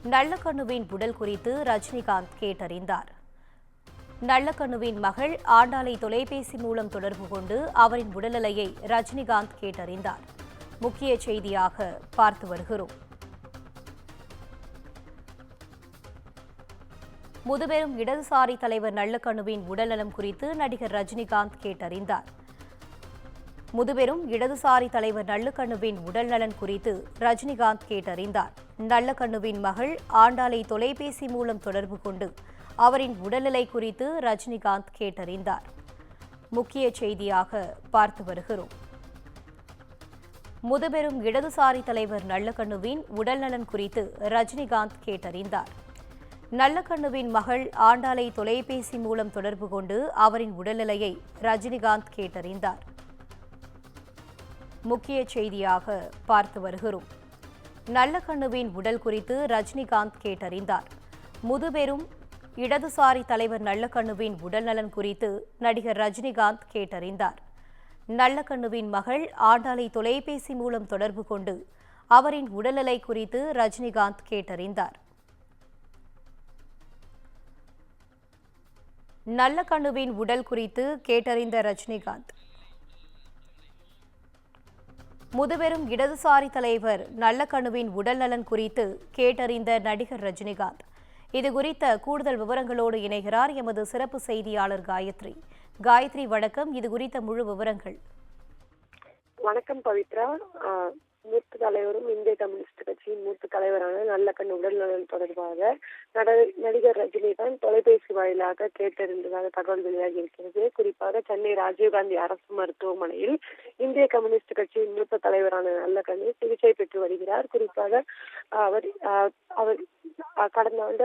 நல்லக்கண்ணுவின் உடல் குறித்து ரஜினிகாந்த் கேட்டறிந்தார். நல்லக்கண்ணுவின் மகள் ஆண்டாளை தொலைபேசி மூலம் தொடர்பு கொண்டு அவரின் உடல்நிலையை ரஜினிகாந்த் கேட்டறிந்தார். முக்கிய செய்தியாக பார்த்து வருகிறோம். முதுபெரும் இடதுசாரி தலைவர் நல்லக்கண்ணுவின் உடல்நலம் குறித்து நடிகர் ரஜினிகாந்த் கேட்டறிந்தார். முதுபெரும் இடதுசாரி தலைவர் நல்லக்கண்ணுவின் உடல்நலன் குறித்து ரஜினிகாந்த் கேட்டறிந்தார். நல்லக்கண்ணுவின் மகள் ஆண்டாளை தொலைபேசி மூலம் தொடர்பு கொண்டு அவரின் உடல்நிலை குறித்து ரஜினிகாந்த் கேட்டறிந்தார். முக்கிய செய்தியாக பார்த்து வருகிறோம். முதுபெரும் இடதுசாரி தலைவர் நல்லக்கண்ணுவின் உடல்நலன் குறித்து ரஜினிகாந்த் கேட்டறிந்தார். நல்லக்கண்ணுவின் மகள் ஆண்டாளை தொலைபேசி மூலம் தொடர்பு கொண்டு அவரின் உடல்நிலையை ரஜினிகாந்த் கேட்டறிந்தார். முக்கிய செய்தியாக பார்த்து வருகிறோம். நல்லக்கண்ணுவின் உடல் குறித்து ரஜினிகாந்த் கேட்டறிந்தார். முதுபெரும் இடதுசாரி தலைவர் நல்லக்கண்ணுவின் உடல்நலன் குறித்து நடிகர் ரஜினிகாந்த் கேட்டறிந்தார். நல்லக்கண்ணுவின் மகள் ஆண்டாளை தொலைபேசி மூலம் தொடர்பு கொண்டு அவரின் உடல்நிலை குறித்து ரஜினிகாந்த் கேட்டறிந்தார். நல்லக்கண்ணுவின் உடல் குறித்து கேட்டறிந்த ரஜினிகாந்த் முதுபெரும் இடதுசாரி தலைவர் நல்லக்கண்ணுவின் உடல்நலன் குறித்து கேட்டறிந்த நடிகர் ரஜினிகாந்த் இதுகுறித்த கூடுதல் விவரங்களோடு இணைகிறார் எமது சிறப்பு செய்தியாளர் காயத்ரி. காயத்ரி, வணக்கம். இதுகுறித்த முழு விவரங்கள். வணக்கம் பவித்ரா. மூத்த தலைவரும் இந்திய கம்யூனிஸ்ட் கட்சியின் மூத்த தலைவரான நல்லக்கண்ணு உடல்நலன் தொடர்பாக நடிகர் ரஜினிகாந்த் தொலைபேசி வாயிலாக கேட்டறிந்ததாக தகவல் வெளியாகி இருக்கிறது. குறிப்பாக சென்னை ராஜீவ்காந்தி அரசு மருத்துவமனையில் இந்திய கம்யூனிஸ்ட் கட்சியின் மூத்த தலைவரான நல்லக்கண்ணு சிகிச்சை பெற்று வருகிறார். குறிப்பாக அவர் கடந்த ஆண்டு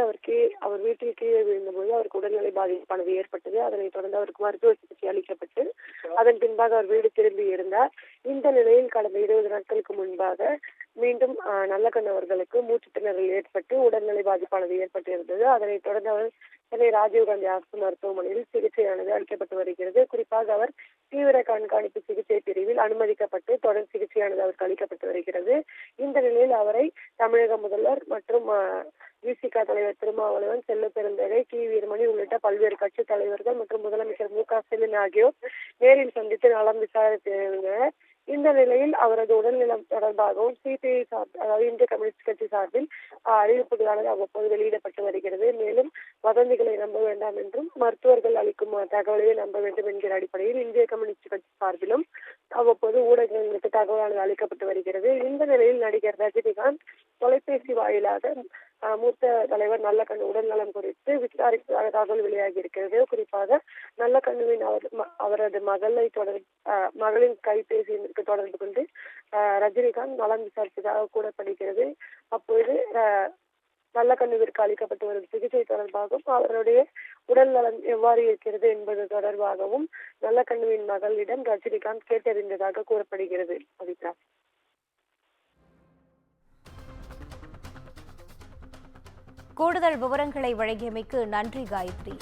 அவர் வீட்டில் கீழே விழுந்தபோது அவருக்கு உடல்நிலை பாதிப்பானது ஏற்பட்டது. அதனைத் தொடர்ந்து அவருக்கு மருத்துவ சிகிச்சை அளிக்கப்பட்டு அதன் பின்பாக அவர் வீடு திரும்பி இருந்தார். இந்த நிலையில் கடந்த 20 நாட்களுக்கு முன்பாக மீண்டும் நல்லக்கண்ணு அவர்களுக்கு மூச்சுத் திணறல் ஏற்பட்டு உடல்நிலை பாதிப்பானது ஏற்பட்டு இருந்தது. அதனைத் தொடர்ந்து அவர் சென்னை ராஜீவ்காந்தி அரசு மருத்துவமனையில் சிகிச்சையானது அளிக்கப்பட்டு வருகிறது. குறிப்பாக அவர் தீவிர கண்காணிப்பு சிகிச்சை பிரிவில் அனுமதிக்கப்பட்டு தொடர் சிகிச்சையானது அவருக்கு அளிக்கப்பட்டு வருகிறது. இந்த நிலையில் அவரை தமிழக முதல்வர் மற்றும் விசிக தலைவர் திருமாவளவன், செல்ல பெருந்தகை, டி வீரமணி உள்ளிட்ட பல்வேறு கட்சி தலைவர்கள் மற்றும் முதலமைச்சர் மு.க.ஸ்டாலின் ஆகியோர் நேரில் சந்தித்து நலம் விசாரித்தனர். இந்த நிலையில் அவரது உடல்நலம் தொடர்பாகவும் சிபிஐ அதாவது இந்திய கம்யூனிஸ்ட் கட்சி சார்பில் அறிவிப்புகளானது அவ்வப்போது வெளியிடப்பட்டு வருகிறது. மேலும் வதந்திகளை நம்ப வேண்டாம் என்றும் மருத்துவர்கள் அளிக்கும் தகவலையே நம்ப வேண்டும் என்கிற அடிப்படையில் இந்திய கம்யூனிஸ்ட் கட்சி சார்பிலும் அவ்வப்போது ஊடகங்களுக்கு தகவலானது அளிக்கப்பட்டு வருகிறது. இந்த நிலையில் நடிகர் ரஜினிகாந்த் தொலைபேசி வாயிலாக மூத்த தலைவர் நல்லக்கண்ணு உடல்நலம் குறித்து விசாரிப்பதாக தகவல் வெளியாகி இருக்கிறது. குறிப்பாக நல்லக்கண்ணுவின் அவரது மகளின் கைபேசியிற்கு தொடர்பு கொண்டு ரஜினிகாந்த் நலம் விசாரித்ததாக கூறப்படுகிறது. அப்பொழுது நல்லக்கண்ணுவிற்கு அளிக்கப்பட்டு வரும் சிகிச்சை தொடர்பாகவும் அவருடைய உடல் நலம் எவ்வாறு இருக்கிறது என்பது தொடர்பாகவும் நல்லக்கண்ணுவின் மகளிடம் ரஜினிகாந்த் கேட்டறிந்ததாக கூறப்படுகிறது. பவித்ரா, கூடுதல் விவரங்களை வழங்கியமைக்கு நன்றி காயத்ரி.